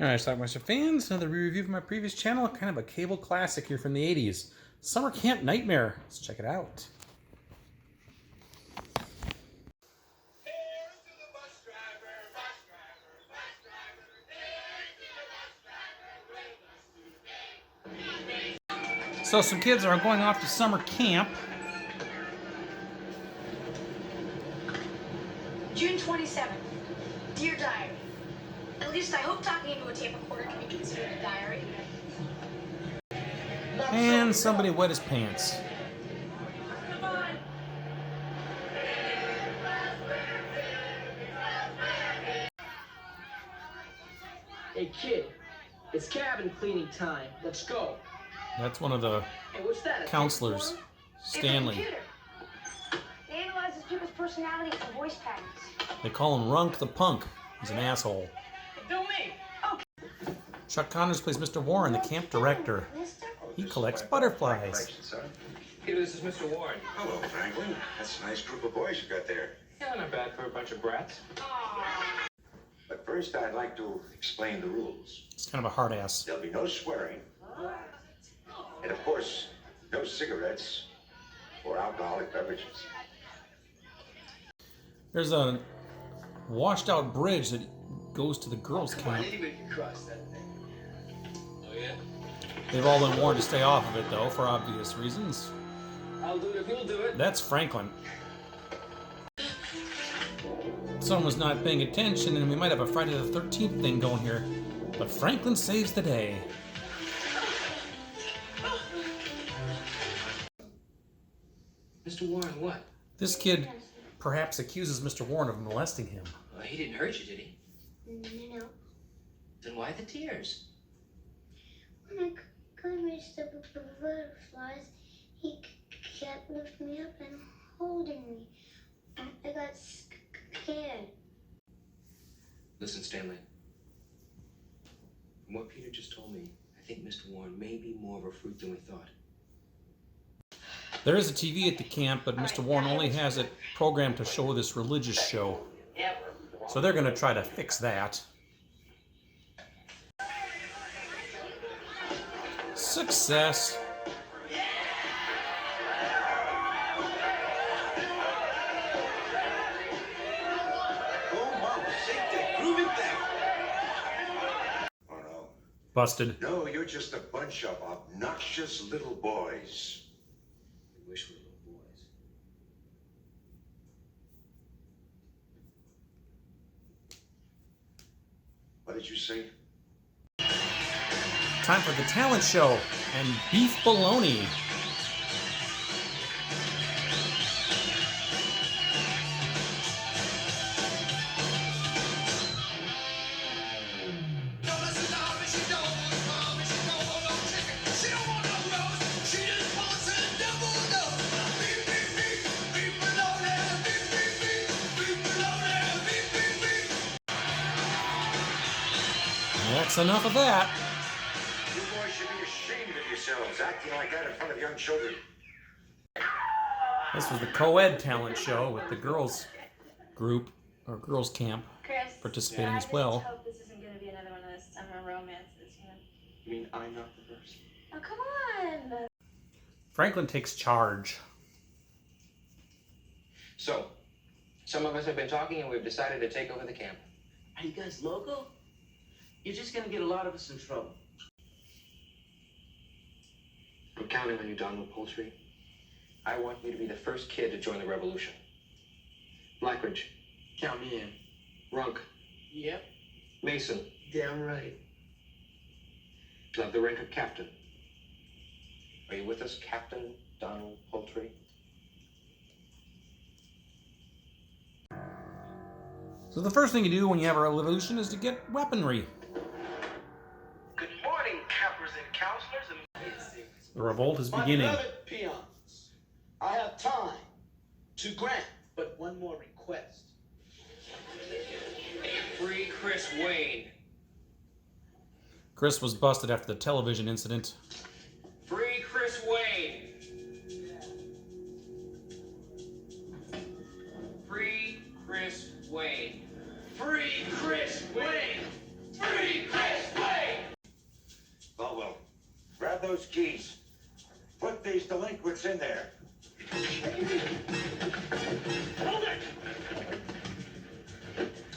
Alright, Schlockmeister fans, another review from my previous channel, kind of a cable classic here from the 80s. Summer Camp Nightmare. Let's check it out. So some kids are going off to summer camp. June 27th. Dear Diary. At least I hope talking into a tape recorder can be considered a diary. And somebody wet his pants. Hey kid, it's cabin cleaning time. Let's go. That's one of the Hey, what's that? counselors, Stanley. It's a computer. It analyzes people's personalities and voice patterns. They call him Runk the Punk. He's an asshole. Do me. Chuck Connors plays Mr. Warren, the camp director. He collects butterflies. Peter, this is Mr. Warren. Hello, Franklin. That's a nice group of boys you got there. Yeah, not bad for a bunch of brats. But first, I'd like to explain the rules. He's kind of a hard ass. There'll be no swearing. And of course, no cigarettes or alcoholic beverages. There's a washed out bridge that goes to the girls' camp. Anybody can cross that thing. Oh, yeah? They've all been warned to stay off of it, though, for obvious reasons. I'll do it if you'll do it. That's Franklin. Someone was not paying attention, and we might have a Friday the 13th thing going here. But Franklin saves the day. Mr. Warren, what? This kid perhaps accuses Mr. Warren of molesting him. Well, he didn't hurt you, did he? No. Then why the tears? When I couldn't reach the butterflies, he kept lifting me up and holding me. I got scared. Listen, Stanley. From what Peter just told me, I think Mr. Warren may be more of a fruit than we thought. There is a TV at the camp, but Mr. Warren only has it programmed to show this religious show. So they're going to try to fix that. Success. Oh, Mom, shake that groovy thing. Oh, no. Busted. No, you're just a bunch of obnoxious little boys. I wish we were little boys. What did you say? Time for the talent show and beef bologna. That's enough of that. You boys should be ashamed of yourselves, acting like that in front of young children. This was the co-ed talent show with the girls group, or girls camp, Chris, participating I as just well. hope this isn't going to be another one of those summer romances, you know? You mean I'm not the first? Oh, come on! Franklin takes charge. So, some of us have been talking and we've decided to take over the camp. Are you guys local? You're just gonna get a lot of us in trouble. I'm counting on you, Donald Poultry. I want you to be the first kid to join the revolution. Blackridge, Count me in. Runk, Yep, Mason, damn right. you'll have the rank of captain. Are you with us, Captain Donald Poultry? So the first thing you do when you have a revolution is to get weaponry. Good morning, campers and counselors. The revolt is My beginning. beloved peons, I have time to grant but one more request. Free Chris Wayne. Chris was busted after the television incident. Free Chris Wayne. Free Chris Wayne. Free Chris Wayne. Well, grab those keys. Put these delinquents in there.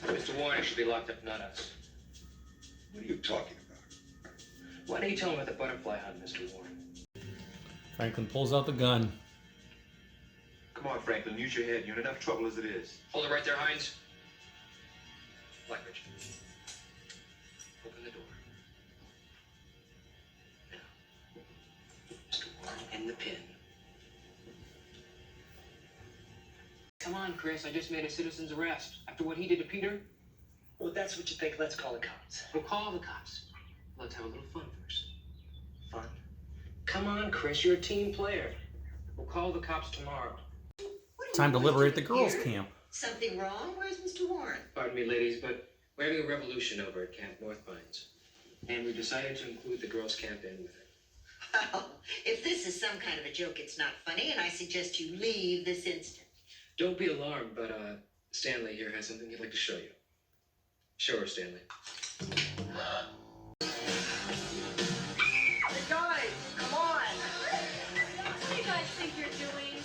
Mr. Warren should be locked up, not us. What are you talking about? Why don't you tell him about the butterfly hunt, Mr. Warren? Franklin pulls out the gun. Come on, Franklin, use your head. You're in enough trouble as it is. Hold it right there, Hines. Blackridge. Open the door. Now, Mr. Warren, and the pin. Come on, Chris. I just made a citizen's arrest. After what he did to Peter, Well, that's what you think. Let's call the cops. we'll call the cops. Let's have a little fun first. Fun. Come on, Chris. You're a team player. We'll call the cops tomorrow. Time to liberate the girls' camp. Something wrong? Where's Mr. Warren? Pardon me, ladies, but we're having a revolution over at Camp North Pines. And we decided to include the girls' camp in with it. Well, if this is some kind of a joke, it's not funny, and I suggest you leave this instant. Don't be alarmed, but Stanley here has something he'd like to show you. Show her, Stanley. Hey, guys, come on. What do you guys think you're doing?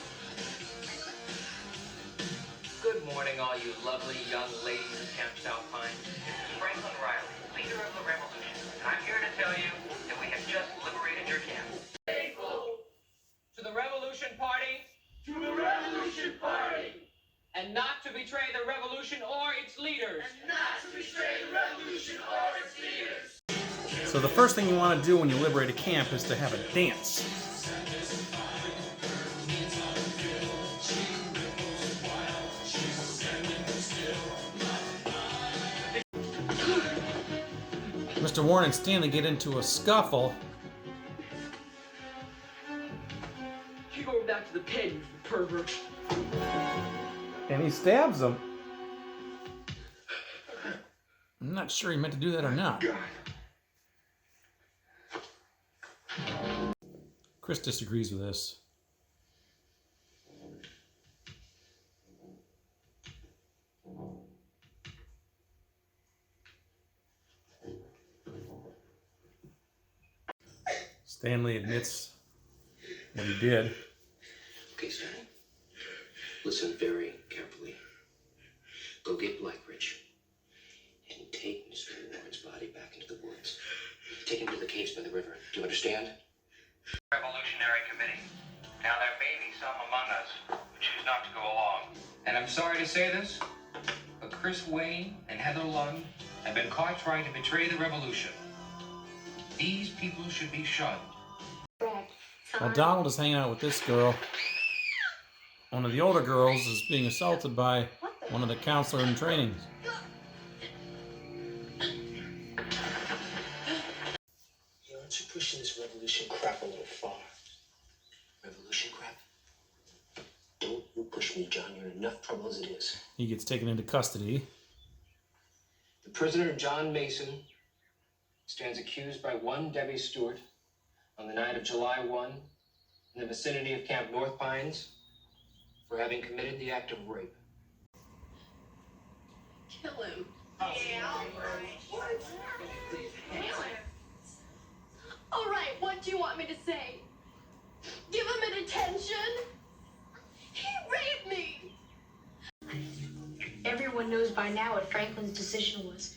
Good morning, all you lovely young ladies of Camp South Pine. This is Franklin Riley, leader of the revolution, and I'm here to tell you that we have just liberated your camp. To the Revolution Party, To the Revolution Party! and not to betray the revolution or its leaders. Not to betray the revolution or its leaders! So the first thing you want to do when you liberate a camp is to have a dance. Mr. Warren and Stanley get into a scuffle. You go back to the pen, you pervert. And he stabs him. I'm not sure he meant to do that or not. Chris disagrees with this. Stanley admits what he did. Okay, Stanley. Listen very carefully. Go get Blackridge and take Mr. Warren's body back into the woods. Take him to the caves by the river. Do you understand? Revolutionary Committee. Now there may be some among us who choose not to go along. And I'm sorry to say this, but Chris Wayne and Heather Lund have been caught trying to betray the revolution. These people should be shunned. While Donald is hanging out with this girl, one of the older girls is being assaulted by one of the counselor in training. You aren't you pushing this revolution crap a little far? Revolution crap? Don't you push me, John. You're in enough trouble as it is. He gets taken into custody. The prisoner, John Mason, stands accused by one Debbie Stewart on the night of July 1 in the vicinity of Camp North Pines for having committed the act of rape. Kill him. All right, what do you want me to say? Give him a detention? He raped me! Everyone knows by now what Franklin's decision was.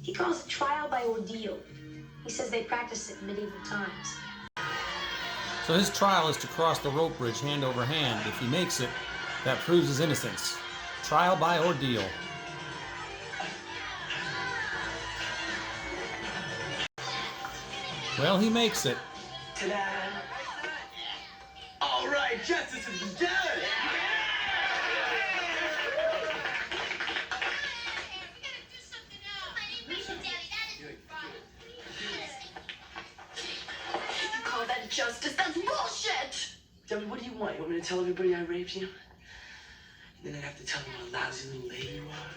He calls it trial by ordeal. He says they practiced it in medieval times. So his trial is to cross the rope bridge hand over hand. If he makes it, that proves his innocence. Trial by ordeal. Well, he makes it. Ta-da! All right, justice has been done! You call that justice? That's bullshit! Debbie, what do you want? You want me to tell everybody I raped you? Then I'd have to tell them what a lousy little lady you are.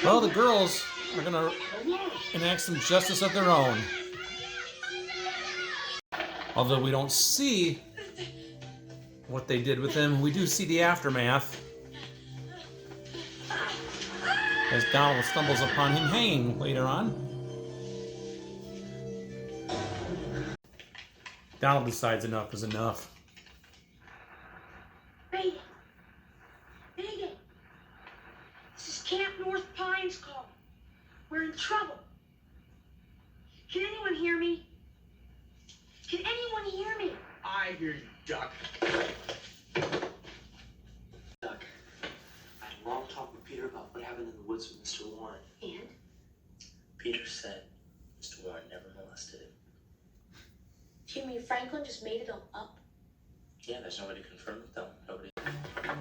Well, the girls are gonna enact some justice of their own. Although we don't see what they did with him, we do see the aftermath. as Donald stumbles upon him hanging later on. Donald decides enough is enough. Reagan! Reagan! This is Camp North Pines call. We're in trouble. Can anyone hear me? Can anyone hear me? I hear you, Duck. Duck, I had a long talk with Peter about what happened in the woods with Mr. Warren. And? Peter said Mr. Warren never molested him. Do you mean Franklin just made it all up? Yeah, there's nobody to confirm it, though. Nobody.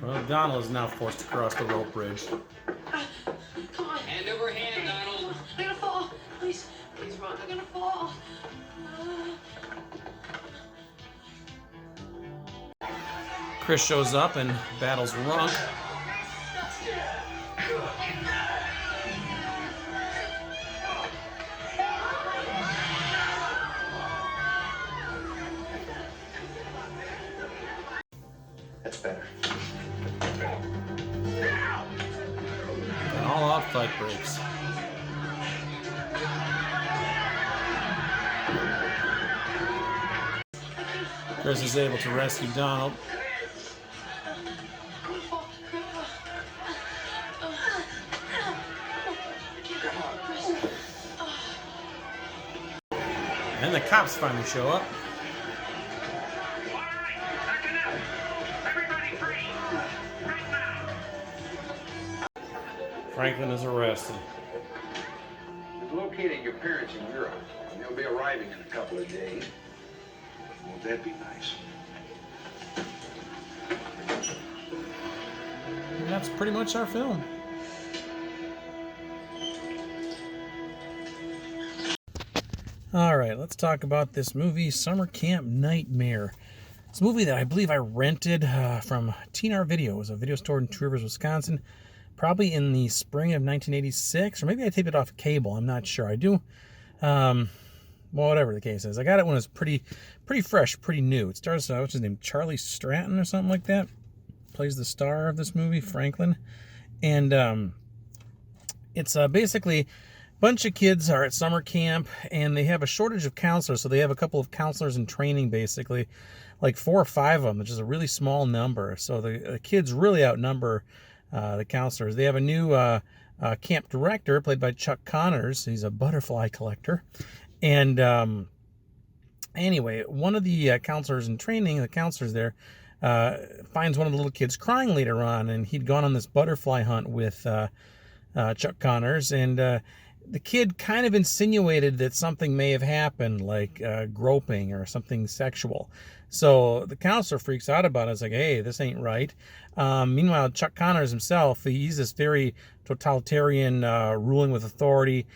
Well, Donald is now forced to cross the rope bridge. Come on. Hand over hand, Donald. I'm gonna fall. Please, please run. I'm gonna fall. Chris shows up and battles Runk. That's better. An all-out fight breaks. Chris is able to rescue Donald. And the cops finally show up. Franklin is arrested. We've located your parents in Europe, and they'll be arriving in a couple of days. Won't that be nice? And that's pretty much our film. All right, let's talk about this movie, Summer Camp Nightmare. It's a movie that I believe I rented from TNR Video. It was a video store in Two Rivers, Wisconsin, probably in the spring of 1986, or maybe I taped it off cable. I'm not sure. I do. Well, whatever the case is, I got it when it was pretty fresh, pretty new. It stars what's his name, Charlie Stratton or something like that. Plays the star of this movie, Franklin, and it's basically. Bunch of kids are at summer camp, and they have a shortage of counselors, so they have a couple of counselors in training, basically, like 4 or 5 of them, which is a really small number. So the kids really outnumber the counselors. They have a new camp director, played by Chuck Connors. He's a butterfly collector. And anyway, one of the counselors in training, the counselors there, finds one of the little kids crying later on, and he'd gone on this butterfly hunt with Chuck Connors, and the kid kind of insinuated that something may have happened, like groping or something sexual. So the counselor freaks out about it. It's like, hey, this ain't right. Meanwhile, Chuck Connors himself, he's this very totalitarian, ruling with authority.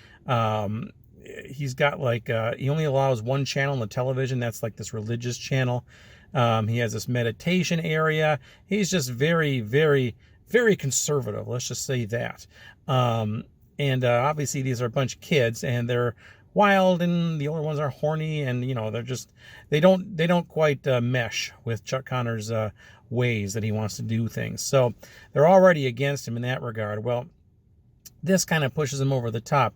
He's got like, he only allows one channel on the television. That's like this religious channel. He has this meditation area. He's just very, very, very conservative. Let's just say that. And obviously these are a bunch of kids, and they're wild, and the older ones are horny, and they're just they don't quite mesh with Chuck Connors' ways that he wants to do things. So they're already against him in that regard. Well, this kind of pushes him over the top.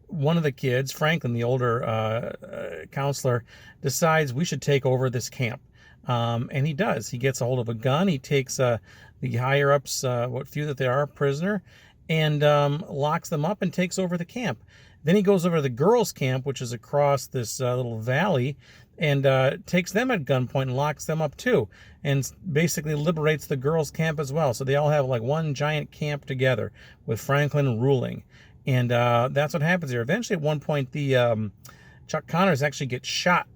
One of the kids, Franklin, the older counselor, decides we should take over this camp, and he does. He gets a hold of a gun. He takes the higher ups, what few that there are, prisoner, and locks them up and takes over the camp. Then he goes over to the girls' camp, which is across this little valley, and takes them at gunpoint and locks them up too, and basically liberates the girls' camp as well. So they all have like one giant camp together with Franklin ruling. And that's what happens here. Eventually, at one point, the Chuck Connors actually gets shot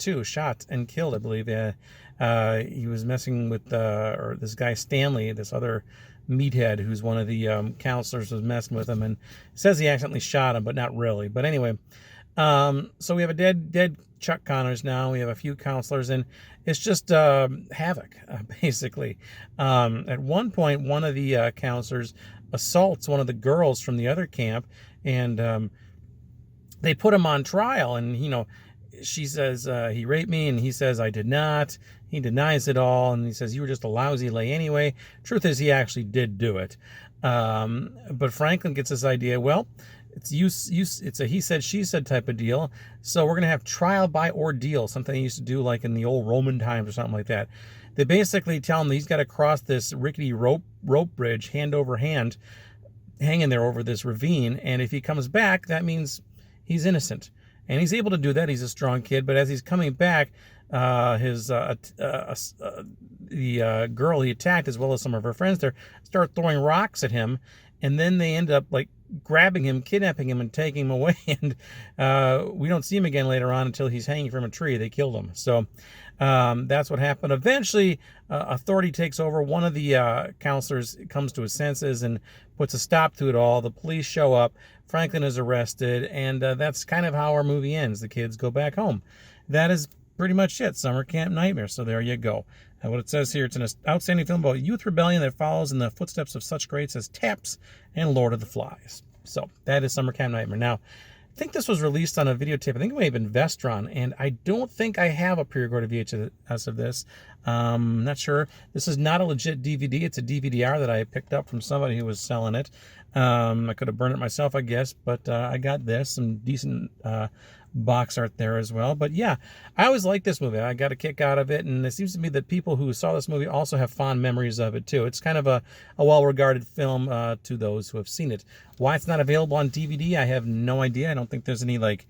and killed, I believe. He was messing with or this guy Stanley, this other meathead who's one of the counselors, was messing with him, and says he accidentally shot him, but not really. But anyway, so we have a dead Chuck Connors now. We have a few counselors, and it's just havoc, basically. At one point, one of the counselors assaults one of the girls from the other camp, and they put him on trial, and she says he raped me, and he says I did not, He denies it all, and he says, you were just a lousy lay anyway. Truth is, he actually did do it. But Franklin gets this idea, well, it's a he said, she said type of deal. So we're going to have trial by ordeal, something they used to do like in the old Roman times or something like that. They basically tell him that he's got to cross this rickety rope bridge hand over hand, hanging there over this ravine. And if he comes back, that means he's innocent. And he's able to do that. He's a strong kid. But as he's coming back, the girl he attacked, as well as some of her friends there, start throwing rocks at him. And then they end up like grabbing him, kidnapping him, and taking him away. And we don't see him again later on until he's hanging from a tree. They killed him. So that's what happened. Eventually, authority takes over. One of the counselors comes to his senses and puts a stop to it all. The police show up. Franklin is arrested. And that's kind of how our movie ends. The kids go back home. That is pretty much it. Summer Camp Nightmare. So there you go. And what it says here, it's an outstanding film about youth rebellion that follows in the footsteps of such greats as Taps and Lord of the Flies. So that is Summer Camp Nightmare. Now, I think this was released on a videotape. I think it may have been Vestron, and I don't think I have a pre-recorded VHS of this. Not sure. This is not a legit DVD. It's a DVD-R that I picked up from somebody who was selling it. I could have burned it myself, I guess, but I got this. Some decent box art there as well. But yeah, I always liked this movie. I got a kick out of it, and it seems to me that people who saw this movie also have fond memories of it too. It's kind of a well-regarded film to those who have seen it. Why it's not available on DVD, I have no idea. I don't think there's any like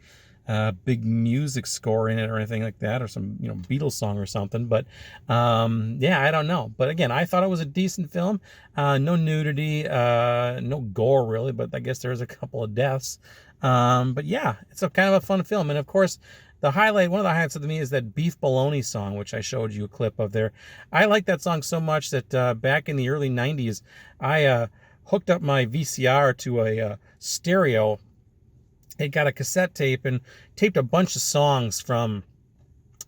big music score in it or anything like that, or some Beatles song or something. But yeah, I don't know. But again, I thought it was a decent film. No nudity, no gore really, but I guess there's a couple of deaths. But yeah, it's a kind of a fun film. And of course, one of the highlights of me is that Beef Bologna song, which I showed you a clip of there. I like that song so much that back in the early 90s, I hooked up my VCR to a stereo. It got a cassette tape and taped a bunch of songs from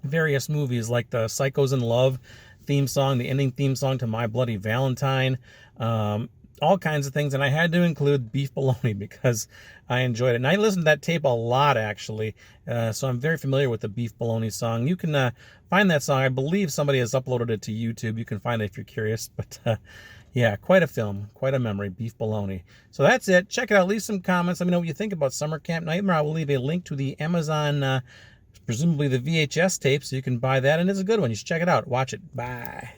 various movies, like the Psychos in Love theme song, the ending theme song to My Bloody Valentine, all kinds of things. And I had to include Beef Bologna because I enjoyed it. And I listened to that tape a lot, actually. So I'm very familiar with the Beef Bologna song. You can find that song. I believe somebody has uploaded it to YouTube. You can find it if you're curious. But yeah, quite a film, quite a memory, Beef Bologna. So that's it. Check it out. Leave some comments. Let me know what you think about Summer Camp Nightmare. I will leave a link to the Amazon, presumably the VHS tape, so you can buy that. And it's a good one. You should check it out. Watch it. Bye.